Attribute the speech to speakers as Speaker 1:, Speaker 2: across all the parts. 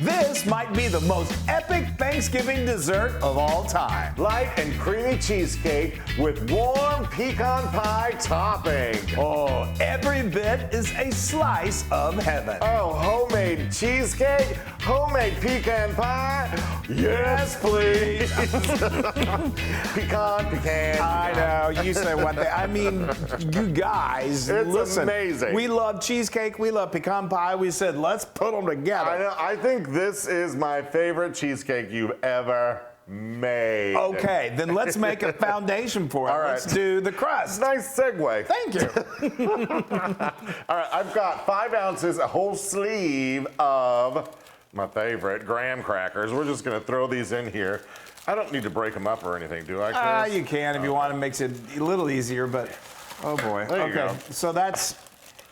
Speaker 1: This might be the most epic Thanksgiving dessert of all time.
Speaker 2: Light and creamy cheesecake with warm pecan pie topping.
Speaker 1: Oh, every bit is a slice of heaven.
Speaker 2: Oh, homemade cheesecake, homemade pecan pie. Yes, please. Pecan.
Speaker 1: I know, you say one thing. I mean, you guys,
Speaker 2: It's
Speaker 1: listen.
Speaker 2: amazing.
Speaker 1: We love cheesecake, we love pecan pie. We said, let's put them together.
Speaker 2: I know. I think this is my favorite cheesecake you've ever made.
Speaker 1: Okay, then let's make a foundation for it.
Speaker 2: All right.
Speaker 1: Let's do the crust.
Speaker 2: Nice segue.
Speaker 1: Thank you.
Speaker 2: All right, I've got 5 ounces, a whole sleeve of my favorite graham crackers. We're just gonna throw these in here. I don't need to break them up or anything, do I, Chris?
Speaker 1: You can if you want. It makes it a little easier, but oh boy.
Speaker 2: There you go.
Speaker 1: So that's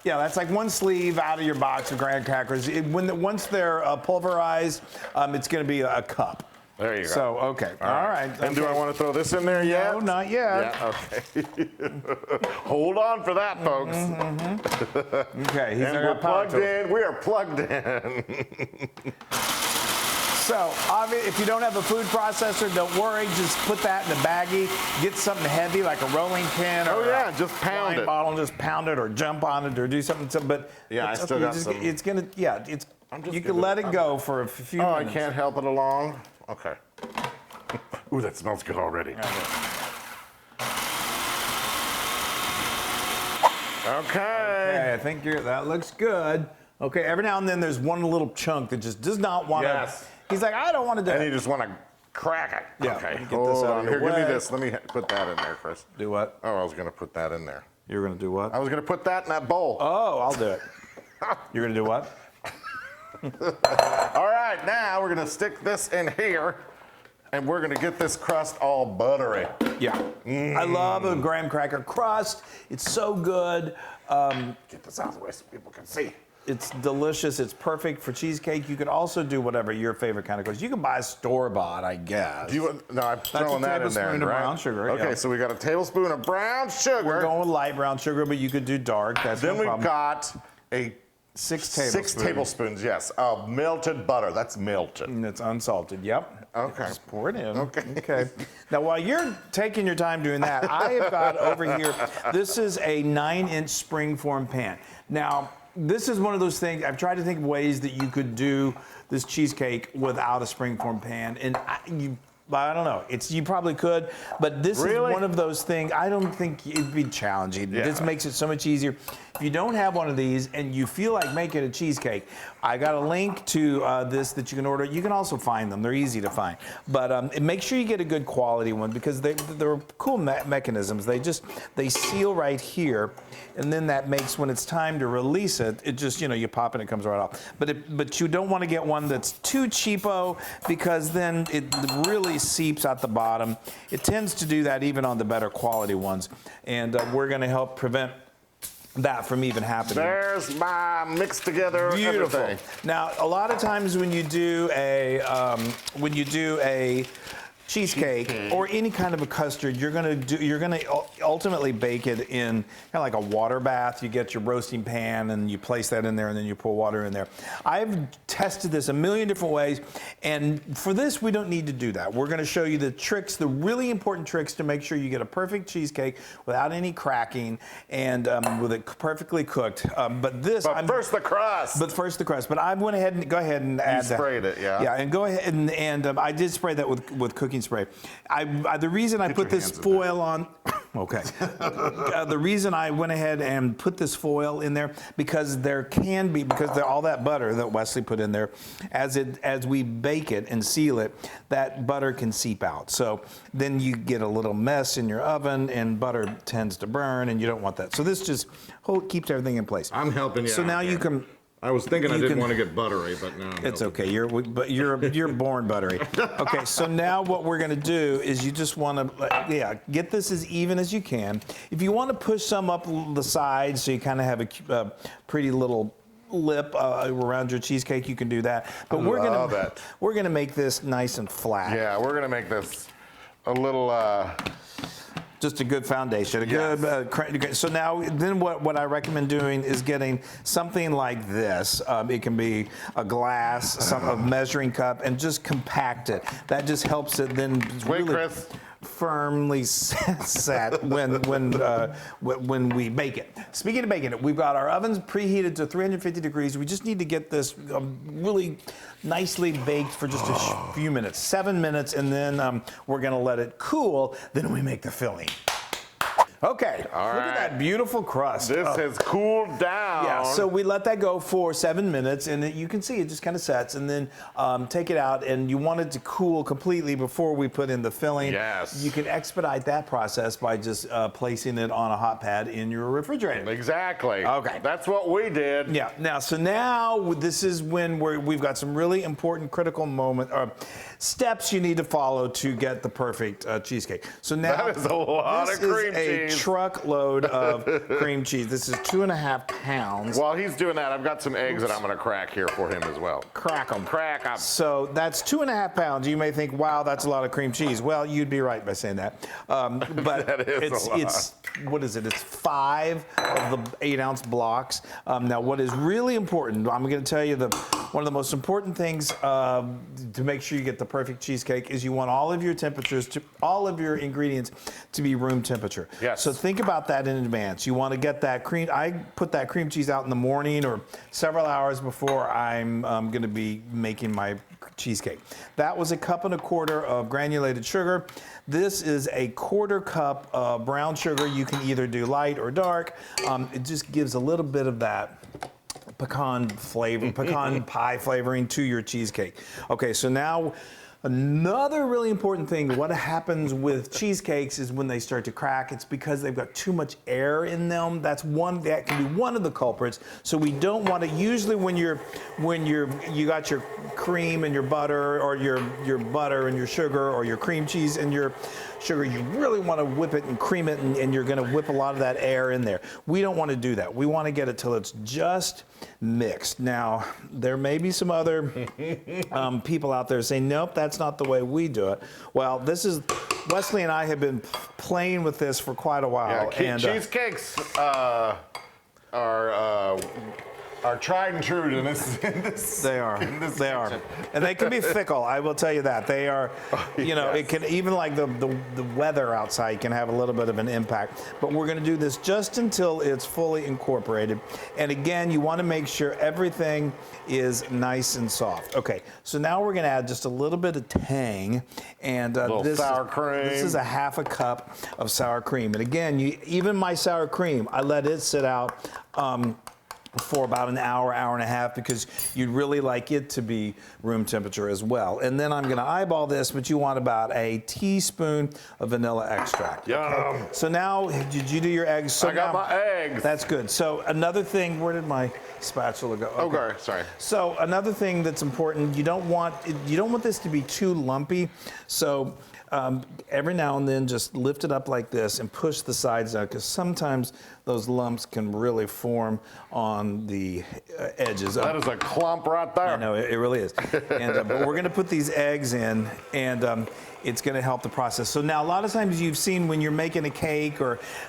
Speaker 1: like one sleeve out of your box of graham crackers. Once they're pulverized, it's going to be a cup.
Speaker 2: There you go.
Speaker 1: So, okay. All right.
Speaker 2: And do I want to throw this in there yet?
Speaker 1: No, not yet.
Speaker 2: Yeah, okay. Hold on for that, folks.
Speaker 1: Okay. He's
Speaker 2: And we're plugged in. We are plugged in.
Speaker 1: So, if you don't have a food processor, don't worry. Just put that in a baggie. Get something heavy like a rolling pin or
Speaker 2: just pound
Speaker 1: wine
Speaker 2: it.
Speaker 1: bottle. Just pound it or jump on it or do something. But
Speaker 2: Yeah, I
Speaker 1: it's
Speaker 2: still
Speaker 1: okay.
Speaker 2: got some.
Speaker 1: It's gonna. Yeah. It's. You can let it go for a few
Speaker 2: Oh, I
Speaker 1: minutes.
Speaker 2: can't help it along? Okay. Ooh, that smells good already. Okay.
Speaker 1: I think that looks good. Okay, every now and then there's one little chunk that just does not want to.
Speaker 2: Yes.
Speaker 1: He's like, I don't want to do
Speaker 2: And
Speaker 1: it.
Speaker 2: you just want to crack it.
Speaker 1: Yeah,
Speaker 2: Okay,
Speaker 1: let me get this
Speaker 2: hold
Speaker 1: out of
Speaker 2: on.
Speaker 1: your
Speaker 2: Here, give me
Speaker 1: way.
Speaker 2: this. Let me put that in there, Chris.
Speaker 1: Do what?
Speaker 2: Oh, I was going to put that in there.
Speaker 1: You're going to do what?
Speaker 2: I was going to put that in that bowl.
Speaker 1: Oh, I'll do it. You're going to do what?
Speaker 2: All right, now we're going to stick this in here, and we're going to get this crust all buttery.
Speaker 1: Yeah. I love a graham cracker crust. It's so good.
Speaker 2: Get this out of the way so people can see.
Speaker 1: It's delicious. It's perfect for cheesecake. You could also do whatever your favorite kind of crust. You can buy store-bought, I guess.
Speaker 2: No, I'm throwing that in there,
Speaker 1: tablespoon of
Speaker 2: right?
Speaker 1: brown sugar,
Speaker 2: Okay,
Speaker 1: yeah.
Speaker 2: so we got a tablespoon of brown sugar.
Speaker 1: We're going with light brown sugar, but you could do dark. That's
Speaker 2: Then
Speaker 1: no
Speaker 2: we've
Speaker 1: problem.
Speaker 2: got a
Speaker 1: 6 tablespoons.
Speaker 2: 6 tablespoons, yes, of melted butter. That's melted.
Speaker 1: And it's unsalted. Yep.
Speaker 2: Okay.
Speaker 1: Just pour it in.
Speaker 2: Okay.
Speaker 1: Now, while you're taking your time doing that, I have got over here, this is a 9-inch springform pan. Now, this is one of those things, I've tried to think of ways that you could do this cheesecake without a springform pan. And I don't know. You probably could, but this is one of those things. I don't think it'd be challenging.
Speaker 2: Yeah.
Speaker 1: This makes it so much easier. If you don't have one of these and you feel like making a cheesecake, I got a link to this that you can order. You can also find them. They're easy to find. But make sure you get a good quality one because they're cool mechanisms. They seal right here, and then that makes when it's time to release it, it just you pop it and it comes right off. But you don't want to get one that's too cheapo because then it really seeps out the bottom. It tends to do that even on the better quality ones, and we're going to help prevent that from even happening.
Speaker 2: There's my mixed together
Speaker 1: Beautiful.
Speaker 2: everything.
Speaker 1: Now, a lot of times when you do a cheesecake or any kind of a custard, you're gonna ultimately bake it in kind of like a water bath. You get your roasting pan and you place that in there and then you pour water in there. I've tested this a million different ways, and for this we don't need to do that. We're gonna show you the tricks, the really important tricks to make sure you get a perfect cheesecake without any cracking and with it perfectly cooked. But
Speaker 2: first the crust.
Speaker 1: But But I went ahead and add that.
Speaker 2: You sprayed it, yeah.
Speaker 1: Yeah, and go ahead and I did spray that with cooking spray. The reason I put this foil on, okay. The reason I went ahead and put this foil in there because all that butter that Wesley put in there, as we bake it and seal it, that butter can seep out. So then you get a little mess in your oven and butter tends to burn and you don't want that. So this just keeps everything in place.
Speaker 2: I'm helping you.
Speaker 1: So
Speaker 2: out
Speaker 1: now
Speaker 2: here.
Speaker 1: you can.
Speaker 2: I was thinking I didn't want to get buttery, but no.
Speaker 1: It's okay. You're born buttery. Okay, so now what we're going to do is you just want to get this as even as you can. If you want to push some up the sides so you kind of have a pretty little lip around your cheesecake, you can do that. But we're gonna make this nice and flat.
Speaker 2: Yeah, we're gonna make this a little
Speaker 1: Just a good foundation,
Speaker 2: Yes.
Speaker 1: So now, then what I recommend doing is getting something like this. It can be a glass, a measuring cup, and just compact it. That just helps it then
Speaker 2: Wait,
Speaker 1: really
Speaker 2: Chris.
Speaker 1: firmly set when we bake it. Speaking of baking it, we've got our ovens preheated to 350 degrees. We just need to get this really nicely baked for just a few minutes, 7 minutes, and then we're gonna let it cool. Then we make the filling. Okay, look at that beautiful crust.
Speaker 2: This has cooled down.
Speaker 1: Yeah, so we let that go for 7 minutes, and you can see it just kind of sets, and then take it out, and you want it to cool completely before we put in the filling.
Speaker 2: Yes.
Speaker 1: You can expedite that process by just placing it on a hot pad in your refrigerator.
Speaker 2: Exactly.
Speaker 1: Okay.
Speaker 2: That's what we did.
Speaker 1: Yeah, now this is when we've got some really important critical steps you need to follow to get the perfect cheesecake. So now
Speaker 2: That is a lot of cream
Speaker 1: this is
Speaker 2: cheese.
Speaker 1: a truckload of cream cheese. This is 2.5 pounds.
Speaker 2: While he's doing that, I've got some eggs that I'm going to crack here for him as well.
Speaker 1: Crack them.
Speaker 2: Crack them.
Speaker 1: So that's 2.5 pounds. You may think, wow, that's a lot of cream cheese. Well, you'd be right by saying that. But
Speaker 2: That is a lot.
Speaker 1: it's what is it? It's 5 of the 8-ounce blocks. Now, what is really important, I'm going to tell you one of the most important things to make sure you get the perfect cheesecake is you want all of your ingredients to be room temperature.
Speaker 2: Yes.
Speaker 1: So think about that in advance. You want to get that cream. I put that cream cheese out in the morning or several hours before I'm going to be making my cheesecake. That was 1.25 cups of granulated sugar. This is 1/4 cup of brown sugar. You can either do light or dark. It just gives a little bit of that pecan pie flavoring to your cheesecake. Okay, so now another really important thing, what happens with cheesecakes is when they start to crack, it's because they've got too much air in them. That can be one of the culprits. So we don't want to, usually when you got your cream and your butter, or your butter and your sugar, or your cream cheese and your sugar, you really want to whip it and cream it, and you're going to whip a lot of that air in there. We don't want to do that. We want to get it till it's just mixed. Now, there may be some other people out there saying, nope, that's not the way we do it. Well, Wesley and I have been playing with this for quite a while.
Speaker 2: Yeah,
Speaker 1: and
Speaker 2: cheesecakes are tried and true in this.
Speaker 1: They are. They are. And they can be fickle, I will tell you that. They are, it can, even like the weather outside can have a little bit of an impact. But we're going to do this just until it's fully incorporated. And again, you want to make sure everything is nice and soft. Okay, so now we're going to add just a little bit of tang. And
Speaker 2: sour cream.
Speaker 1: This is 1/2 cup of sour cream. And again, even my sour cream, I let it sit out for about an hour, hour and a half, because you'd really like it to be room temperature as well. And then I'm going to eyeball this, but you want about a teaspoon of vanilla extract.
Speaker 2: Yum.
Speaker 1: Okay? So now, did you do your eggs? So
Speaker 2: I got my eggs.
Speaker 1: That's good. So another thing, where did my spatula go?
Speaker 2: Okay, sorry.
Speaker 1: So another thing that's important, you don't want this to be too lumpy. So every now and then, just lift it up like this and push the sides out, because sometimes those lumps can really form on the edges.
Speaker 2: That is a clump right there.
Speaker 1: I know, it really is. And but we're going to put these eggs in, and it's going to help the process. So now, a lot of times you've seen when you're making a cake,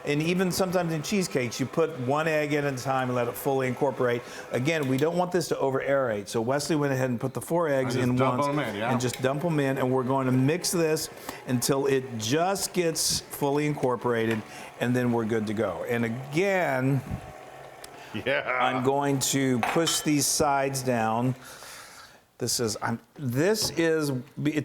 Speaker 1: and even sometimes in cheesecakes, you put 1 egg in at a time and let it fully incorporate. Again, we don't want this to over aerate. So Wesley went ahead and put the 4 eggs in once, and just dump them in, and we're going to mix this until it just gets fully incorporated, and then we're good to go. And again, I'm going to push these sides down. It's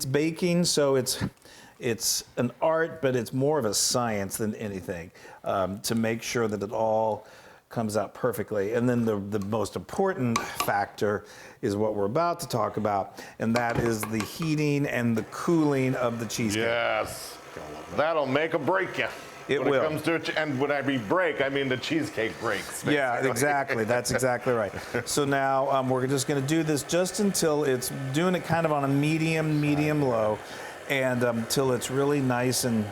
Speaker 1: baking, so it's an art, but it's more of a science than anything, to make sure that it all comes out perfectly. And then the most important factor is what we're about to talk about, and that is the heating and the cooling of the cheesecake.
Speaker 2: Yes, that'll make or break you.
Speaker 1: It
Speaker 2: when
Speaker 1: will.
Speaker 2: It comes to it, and when I mean break, I mean the cheesecake breaks. Basically.
Speaker 1: Yeah, exactly. That's exactly right. So now we're just going to do this just until it's doing it kind of on a medium low, and until it's really nice and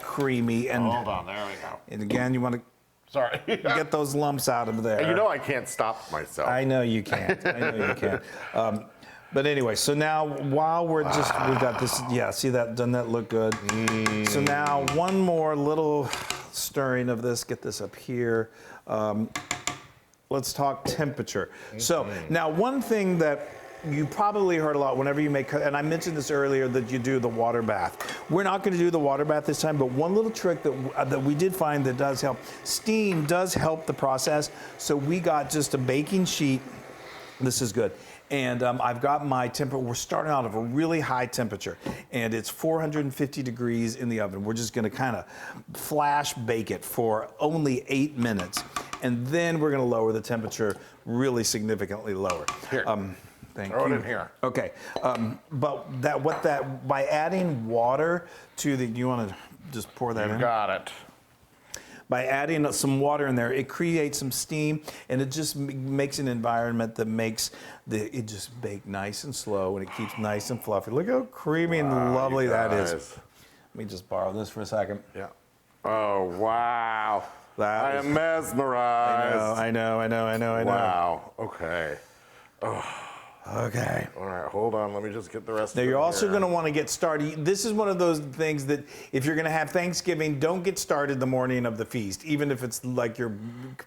Speaker 1: creamy. And
Speaker 2: hold on, there we go.
Speaker 1: And again, you want to
Speaker 2: Sorry.
Speaker 1: get those lumps out of there.
Speaker 2: You know I can't stop myself.
Speaker 1: I know you can't. I know you can't. But anyway, so now while we've got this, yeah, see that, doesn't that look good? So now one more little stirring of this, get this up here. Let's talk temperature. So now one thing that you probably heard a lot whenever you make, and I mentioned this earlier, that you do the water bath. We're not going to do the water bath this time, but one little trick that we did find that does help, steam does help the process. So we got just a baking sheet. This is good. And I've got my temperature, we're starting out of a really high temperature, and it's 450 degrees in the oven. We're just gonna kind of flash bake it for only 8 minutes. And then we're gonna lower the temperature really significantly lower.
Speaker 2: Here.
Speaker 1: Thank
Speaker 2: Throw
Speaker 1: you.
Speaker 2: it in here.
Speaker 1: Okay, but by adding water to the, you wanna just pour that in?
Speaker 2: Got it.
Speaker 1: By adding some water in there, it creates some steam, and it just makes an environment that makes it just bake nice and slow, and it keeps nice and fluffy. Look how creamy and lovely that is. Let me just borrow this for a second.
Speaker 2: Yeah. Oh, wow. I am mesmerized.
Speaker 1: I know.
Speaker 2: Wow. Okay.
Speaker 1: Okay.
Speaker 2: All right, hold on. Let me just get the rest
Speaker 1: Now
Speaker 2: of it
Speaker 1: you're also
Speaker 2: here.
Speaker 1: going to want to get started. This is one of those things that if you're going to have Thanksgiving, don't get started the morning of the feast, even if it's like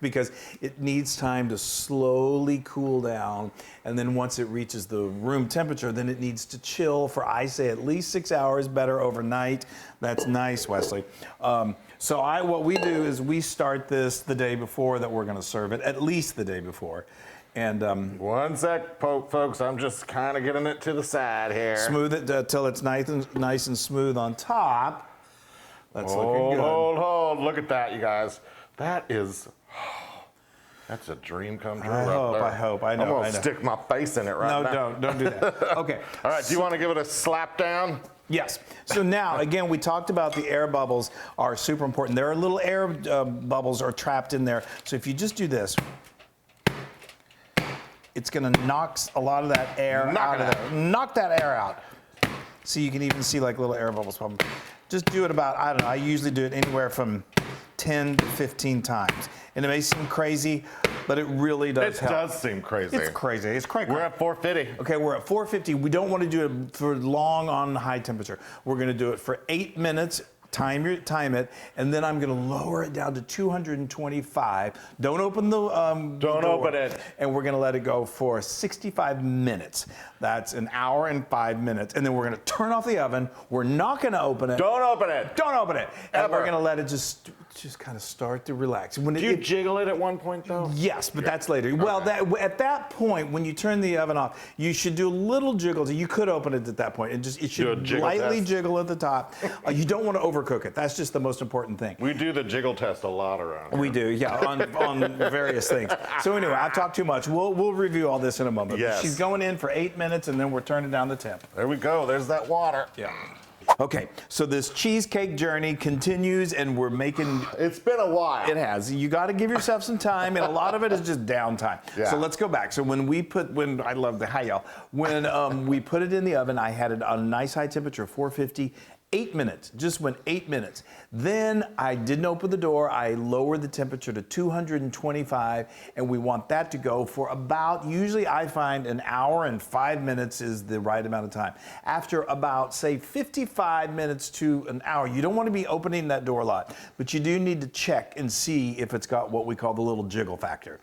Speaker 1: because it needs time to slowly cool down. And then once it reaches the room temperature, then it needs to chill for, I say, at least 6 hours, better overnight. That's nice, Wesley. So what we do is we start this the day before that we're going to serve it, at least the day before. And
Speaker 2: one sec, folks. I'm just kind of getting it to the side here.
Speaker 1: smooth it till it's nice and smooth on top. That's looking good.
Speaker 2: Hold. Look at that, you guys. That is, that's a dream come true.
Speaker 1: I hope. I know.
Speaker 2: I'm going to stick my face in it right now.
Speaker 1: No, don't do that. Okay.
Speaker 2: All right, do you want to give it a slap down?
Speaker 1: Yes. So now, again, we talked about the air bubbles are super important. There are little air bubbles are trapped in there. So if you just do this, it's going to knock a lot of that air out of there. Knock that air out. So you can even see like little air bubbles. Just do it about, I don't know, I usually do it anywhere from 10 to 15 times. And it may seem crazy, but it really does help.
Speaker 2: It does seem crazy.
Speaker 1: It's crazy. It's crazy.
Speaker 2: We're at 450.
Speaker 1: Okay, we're at 450. We don't want to do it for long on high temperature. We're going to do it for 8 minutes. Time it, and then I'm going to lower it down to 225. Don't open the
Speaker 2: Don't open it.
Speaker 1: And we're going to let it go for 65 minutes. That's an hour and 5 minutes. And then we're going to turn off the oven. We're not going to open it.
Speaker 2: Don't open it.
Speaker 1: Don't open it. And
Speaker 2: Ever.
Speaker 1: we're going to let it just kind of start to relax. When
Speaker 2: Do you jiggle it at one point, though?
Speaker 1: Yes, but that's later. Well, at that point, when you turn the oven off, you should do a little jiggle. You could open it at that point. It should lightly jiggle at the top. You don't want to overcook it. That's just the most important thing.
Speaker 2: We do the jiggle test a lot around here.
Speaker 1: We do, yeah, on various things. So anyway, I've talked too much. We'll review all this in a moment.
Speaker 2: Yes.
Speaker 1: She's going in for 8 minutes, and then we're turning down the temp.
Speaker 2: There we go. There's that water.
Speaker 1: Yeah. Okay, so this cheesecake journey continues, and we're making.
Speaker 2: It's been a while.
Speaker 1: It has. You got to give yourself some time, and a lot of it is just downtime.
Speaker 2: Yeah.
Speaker 1: So let's go back. So when I love the hi y'all. When we put it in the oven, I had it on a nice high temperature, 450. 8 minutes, just went 8 minutes. Then I didn't open the door. I lowered the temperature to 225, and we want that to go for about, usually I find an hour and 5 minutes is the right amount of time. After about, say, 55 minutes to an hour, you don't want to be opening that door a lot, but you do need to check and see if it's got what we call the little jiggle factor.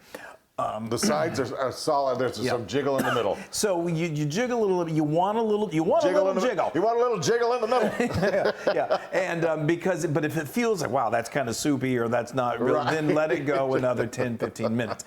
Speaker 2: The sides are solid. There's some jiggle in the middle.
Speaker 1: So you jiggle a little bit. You want a little jiggle.
Speaker 2: You want a little jiggle in the middle.
Speaker 1: yeah. And but if it feels like, wow, that's kind of soupy or that's not real, then let it go another 10, 15 minutes.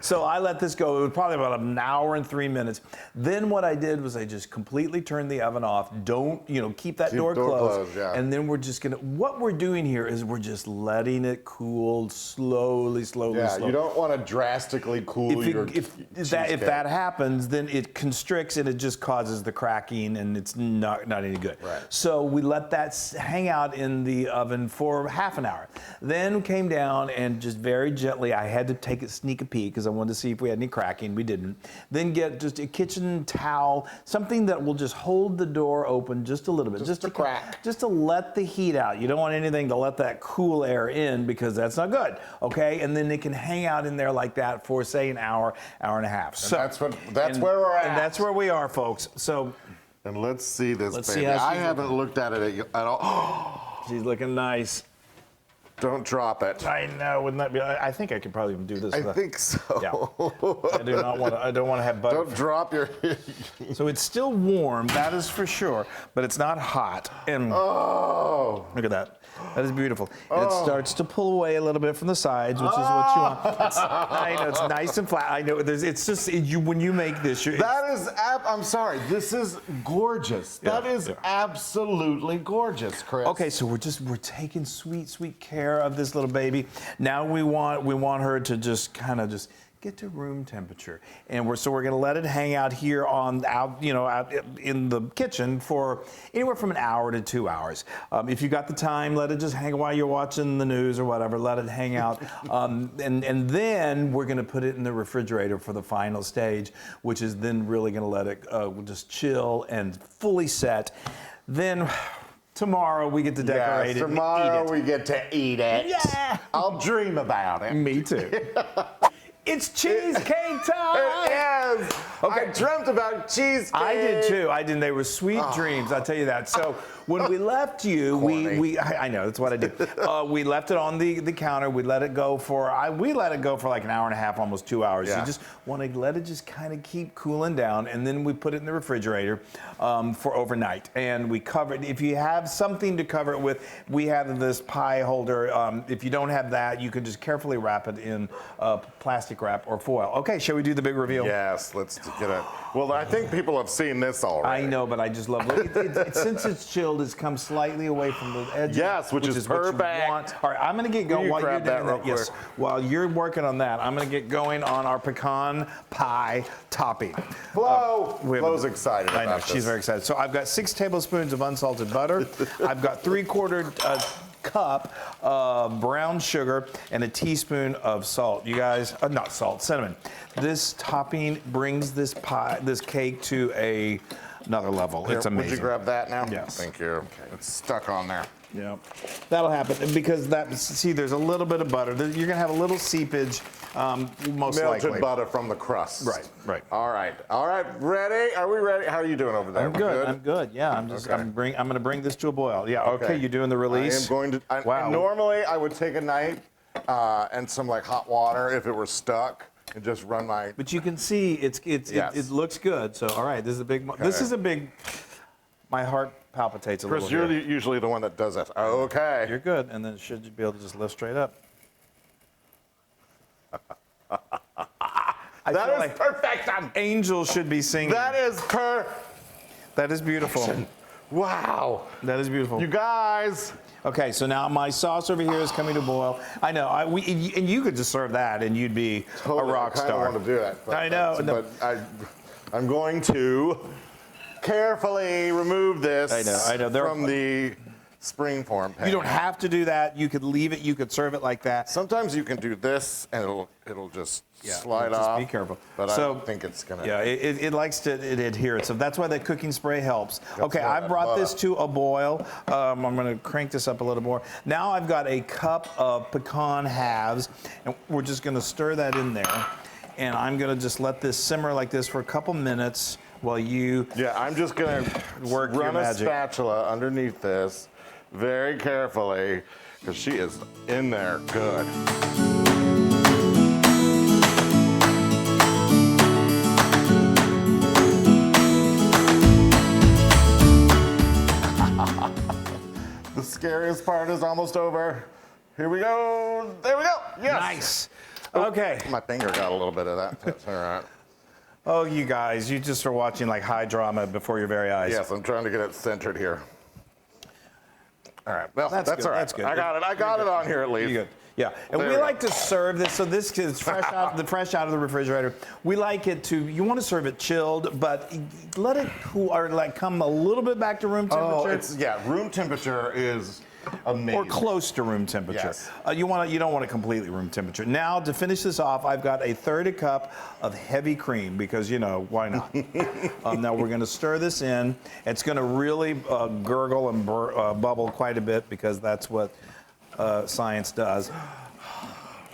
Speaker 1: So I let this go. It was probably about an hour and 3 minutes. Then what I did was I just completely turned the oven off. Don't, keep that door closed. Yeah. And then we're just what we're doing here is we're just letting it cool slowly.
Speaker 2: Yeah, you don't want to drastically cool
Speaker 1: if that happens, then it constricts and it just causes the cracking, and it's not any good.
Speaker 2: Right.
Speaker 1: So we let that hang out in the oven for half an hour. Then came down and just very gently, I had to sneak a peek because I wanted to see if we had any cracking. We didn't. Then get just a kitchen towel, something that will just hold the door open just a little bit, just to crack, just to let the heat out. You don't want anything to let that cool air in because that's not good. Okay, and then it can hang out in there like that that for say an hour, hour and a half. So
Speaker 2: that's where we're at.
Speaker 1: And that's where we are, folks. So
Speaker 2: and let's see this
Speaker 1: let's
Speaker 2: baby.
Speaker 1: see how
Speaker 2: I haven't looked at it at all.
Speaker 1: she's looking nice.
Speaker 2: Don't drop it.
Speaker 1: I know, wouldn't that be? I think I could probably even do this.
Speaker 2: I think so.
Speaker 1: Yeah. I do not want to. I don't want to have butter.
Speaker 2: Don't drop your.
Speaker 1: So it's still warm, that is for sure, but it's not hot. And
Speaker 2: Oh.
Speaker 1: look at that. That is beautiful. And it starts to pull away a little bit from the sides, which is what you want. I know it's nice and flat. I know it's just when you make this.
Speaker 2: That is. I'm sorry. This is gorgeous.
Speaker 1: Yeah,
Speaker 2: That is absolutely gorgeous, Chris.
Speaker 1: Okay, so we're taking sweet care of this little baby. Now we want her to just kind of just get to room temperature, and we're going to let it hang out here out in the kitchen for anywhere from an hour to 2 hours. If you got the time, let it just hang while you're watching the news or whatever. Let it hang out, and then we're going to put it in the refrigerator for the final stage, which is then really going to let it just chill and fully set. Then tomorrow we get to decorate it.
Speaker 2: Tomorrow
Speaker 1: and eat it.
Speaker 2: we get to eat it.
Speaker 1: Yeah.
Speaker 2: I'll dream about it.
Speaker 1: Me too. It's cheesecake time!
Speaker 2: It is!
Speaker 1: Okay.
Speaker 2: I dreamt about cheesecake.
Speaker 1: I did too. I did. They were sweet dreams, I'll tell you that. So when we left you, I know, that's what I did. We left it on the counter. We let it go for like an hour and a half, almost 2 hours.
Speaker 2: Yeah.
Speaker 1: You just want to let it just kind of keep cooling down, and then we put it in the refrigerator for overnight. And we cover it. If you have something to cover it with, we have this pie holder. If you don't have that, you can just carefully wrap it in plastic wrap or foil. Okay, shall we do the big reveal?
Speaker 2: Yes, let's get it. Well, I think people have seen this already.
Speaker 1: I know, but I just love it. Since it's chilled, it's come slightly away from the edge.
Speaker 2: Yes, which is perfect.
Speaker 1: What you want. All right, I'm going to get going while you're doing that. Yes, while you're working on that, I'm going to get going on our pecan pie topping.
Speaker 2: Flo's excited about
Speaker 1: I know,
Speaker 2: this.
Speaker 1: she's very excited. So I've got 6 tablespoons of unsalted butter. I've got 3/4 cup of brown sugar and a teaspoon of salt. You guys, not salt, cinnamon. This topping brings this cake to another level.
Speaker 2: Here,
Speaker 1: it's amazing.
Speaker 2: Would you grab that now?
Speaker 1: Yes.
Speaker 2: Thank you. Okay. It's stuck on there.
Speaker 1: Yeah, that'll happen because there's a little bit of butter. You're gonna have a little seepage, most likely.
Speaker 2: Melted butter from the crust.
Speaker 1: Right.
Speaker 2: All right. Ready? Are we ready? How are you doing over there?
Speaker 1: I'm good. Yeah, I'm gonna bring this to a boil. Yeah. Okay. You doing the release?
Speaker 2: I am going to.
Speaker 1: Wow.
Speaker 2: Normally, I would take a knife and some like hot water if it were stuck and just run my.
Speaker 1: But you can see it looks good. So all right, this is a big.
Speaker 2: Okay.
Speaker 1: This is a big. My heart palpitates a little.
Speaker 2: Chris, you're usually the one that does that. Okay.
Speaker 1: You're good, and then it should be able to just lift straight up.
Speaker 2: That is perfection.
Speaker 1: Angels should be singing.
Speaker 2: That is
Speaker 1: That is beautiful.
Speaker 2: Wow.
Speaker 1: That is beautiful.
Speaker 2: You guys.
Speaker 1: Okay, so now my sauce over here is coming to boil. I know, and you could just serve that, and you'd be a rock star.
Speaker 2: I don't want to do that. But,
Speaker 1: I know.
Speaker 2: But I'm going to carefully remove this
Speaker 1: I know.
Speaker 2: from the spring form pan.
Speaker 1: You don't have to do that. You could leave it. You could serve it like that.
Speaker 2: Sometimes you can do this, and it'll just slide
Speaker 1: just
Speaker 2: off.
Speaker 1: Be careful.
Speaker 2: But I don't think it's gonna.
Speaker 1: Yeah, it likes to adhere. So that's why the cooking spray helps. Okay, I brought this to a boil. I'm going to crank this up a little more. Now I've got a cup of pecan halves, and we're just going to stir that in there. And I'm going to just let this simmer like this for a couple minutes while you.
Speaker 2: Yeah, I'm just going to run a spatula underneath this very carefully because she is in there good. The scariest part is almost over. Here we go. There we go. Yes.
Speaker 1: Nice. Okay.
Speaker 2: My finger got a little bit of that. That's all right.
Speaker 1: Oh, you guys, you just are watching like high drama before your very eyes.
Speaker 2: Yes, I'm trying to get it centered here. All right. Well, that's
Speaker 1: good.
Speaker 2: all right.
Speaker 1: That's good.
Speaker 2: I got it. I got it on here at least.
Speaker 1: You're good. Yeah, and we like to serve this. So this is fresh out of the refrigerator. We like it to. You want to serve it chilled, but let it cool or like come a little bit back to room temperature.
Speaker 2: Room temperature is amazing.
Speaker 1: Or close to room temperature.
Speaker 2: Yes.
Speaker 1: You don't want it completely room temperature. Now to finish this off, I've got a 1/3 cup of heavy cream because why not? Now we're going to stir this in. It's going to really gurgle and bubble quite a bit because that's what science does.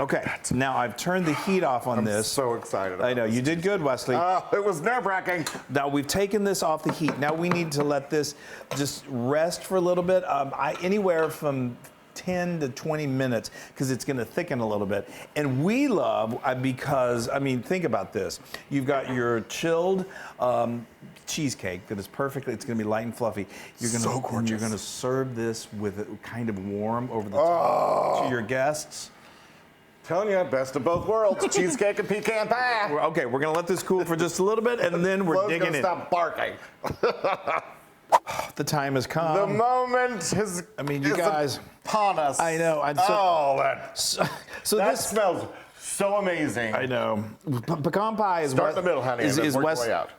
Speaker 1: Okay, now I've turned the heat off on this.
Speaker 2: So excited.
Speaker 1: I know, you did good, Wesley.
Speaker 2: It was nerve-wracking.
Speaker 1: Now we've taken this off the heat. Now we need to let this just rest for a little bit. Anywhere from 10 to 20 minutes because it's going to thicken a little bit. And we love, because, I mean, think about this. You've got your chilled cheesecake that is perfectly, it's going to be light and fluffy. You're going
Speaker 2: So gorgeous.
Speaker 1: You're going to serve this with it kind of warm over the top to your guests.
Speaker 2: Telling you, best of both worlds. Cheesecake and pecan pie.
Speaker 1: Okay, we're going to let this cool for just a little bit and then we're
Speaker 2: Lowe's
Speaker 1: digging
Speaker 2: gonna
Speaker 1: in.
Speaker 2: stop barking.
Speaker 1: The time has come.
Speaker 2: The moment is,
Speaker 1: I mean, you guys,
Speaker 2: upon us.
Speaker 1: I know. So
Speaker 2: that
Speaker 1: this
Speaker 2: smells so amazing.
Speaker 1: I know. Pecan pie is
Speaker 2: Start in the middle, honey, and then work your way out.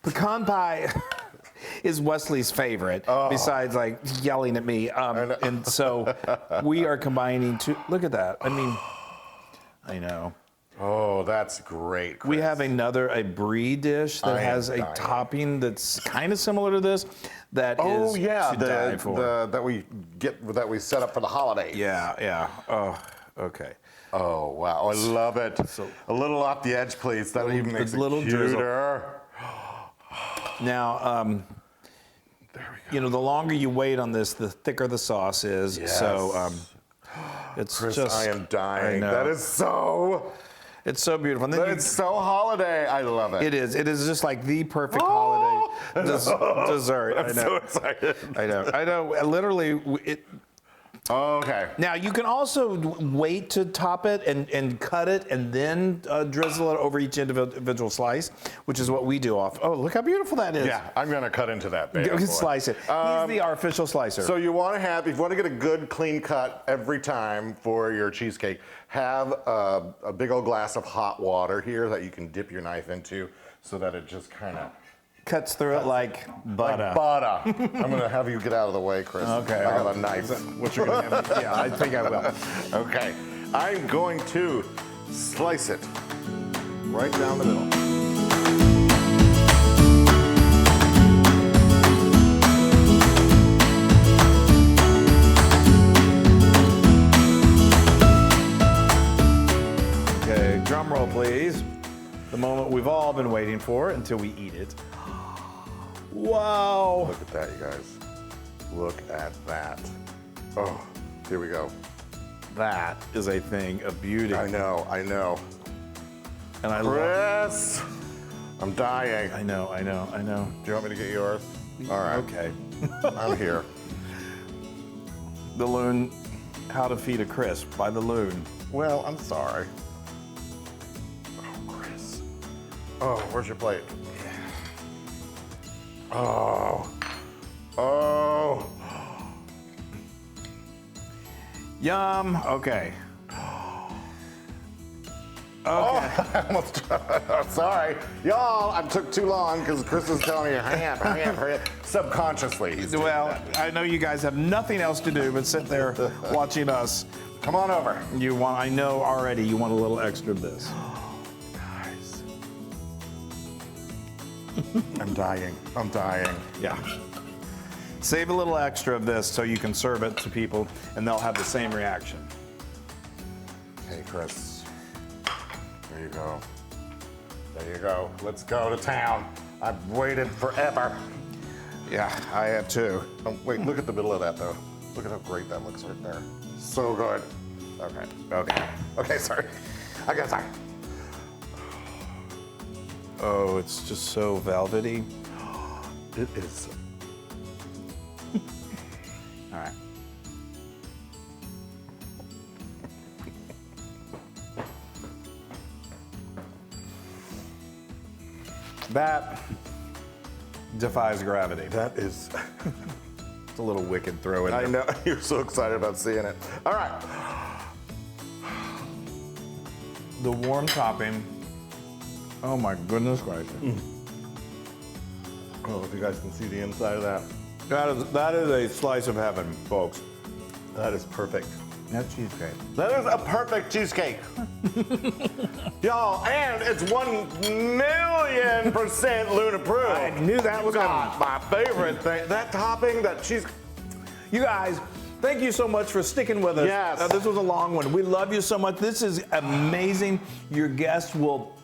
Speaker 1: Pecan pie is Wesley's favorite, besides like yelling at me. And so we are combining two. Look at that. I mean, I know.
Speaker 2: Oh, that's great, Chris.
Speaker 1: We have a brie dish that has a topping that's kind of similar to this. That is to die for.
Speaker 2: that we set up for the holidays.
Speaker 1: Yeah. Oh, okay.
Speaker 2: Oh wow, I love it. So, a little off the edge, please. That even makes it cuter.
Speaker 1: Now, you know, the longer you wait on this, the thicker the sauce is.
Speaker 2: Yes.
Speaker 1: So it's
Speaker 2: Chris,
Speaker 1: just.
Speaker 2: I am dying.
Speaker 1: I know.
Speaker 2: That is so.
Speaker 1: It's so beautiful. And then
Speaker 2: It's so holiday. I love it.
Speaker 1: It is. It is just like the perfect holiday dessert.
Speaker 2: I'm so excited.
Speaker 1: I know. Literally, it.
Speaker 2: Okay.
Speaker 1: Now you can also wait to top it and cut it and then drizzle it over each individual slice, which is what we do off. Oh, look how beautiful that is.
Speaker 2: Yeah, I'm gonna cut into that. Bad
Speaker 1: You can
Speaker 2: boy.
Speaker 1: slice it. He's the artificial slicer.
Speaker 2: So if you want to get a good clean cut every time for your cheesecake, have a big old glass of hot water here that you can dip your knife into so that it just kind of
Speaker 1: cuts through it like butter.
Speaker 2: butter. I'm gonna have you get out of the way, Chris.
Speaker 1: Okay.
Speaker 2: I got a knife.
Speaker 1: What you're gonna have? Yeah, I think I will.
Speaker 2: Okay. I'm going to slice it right down the middle.
Speaker 1: Okay, drum roll, please. The moment we've all been waiting for until we eat it. Wow.
Speaker 2: Look at that, you guys. Look at that. Oh, here we go.
Speaker 1: That is a thing of beauty.
Speaker 2: I know.
Speaker 1: And I love
Speaker 2: Chris, I'm dying.
Speaker 1: I know.
Speaker 2: Do you want me to get yours? All right.
Speaker 1: Okay.
Speaker 2: I'm here.
Speaker 1: The Loon, How to Feed a Crisp by the Loon.
Speaker 2: Well, I'm sorry. Oh, Chris. Oh, where's your plate? Oh.
Speaker 1: Yum. Okay.
Speaker 2: Sorry. Y'all, I took too long because Chris was telling me, hurry up. Subconsciously, he's doing
Speaker 1: Well,
Speaker 2: that.
Speaker 1: I know you guys have nothing else to do but sit there watching us.
Speaker 2: Come on over.
Speaker 1: I know already you want a little extra of this.
Speaker 2: Guys. I'm dying.
Speaker 1: Yeah. Save a little extra of this so you can serve it to people and they'll have the same reaction.
Speaker 2: Okay, Chris. There you go. Let's go to town. I've waited forever.
Speaker 1: Yeah, I have too.
Speaker 2: Oh, wait, look at the middle of that though. Look at how great that looks right there. So good. Okay, sorry. Sorry.
Speaker 1: Oh, it's just so velvety.
Speaker 2: It is.
Speaker 1: All right. That defies gravity.
Speaker 2: That is.
Speaker 1: It's a little wicked throw in there.
Speaker 2: I know. You're so excited about seeing it. All right.
Speaker 1: The warm topping. Oh my goodness gracious.
Speaker 2: Oh, if you guys can see the inside of that.
Speaker 1: That is a slice of heaven, folks.
Speaker 2: That is perfect.
Speaker 1: That's cheesecake.
Speaker 2: That is a perfect cheesecake. Y'all, and it's 1,000,000% Loon approved.
Speaker 1: I knew that was
Speaker 2: God, my favorite thing. That topping, that cheese.
Speaker 1: You guys, Thank you so much for sticking with us.
Speaker 2: Yes.
Speaker 1: This was a long one. We love you so much. This is amazing. Your guests will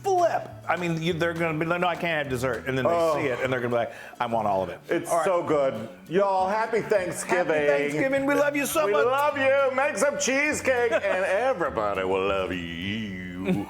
Speaker 1: flip. I mean, they're going to be like, no, I can't have dessert. And then they see it, and they're going to be like, I want all of it.
Speaker 2: It's
Speaker 1: All right.
Speaker 2: so good. Y'all, happy Thanksgiving.
Speaker 1: Happy Thanksgiving. We love you so much.
Speaker 2: We love you. Make some cheesecake, and everybody will love you.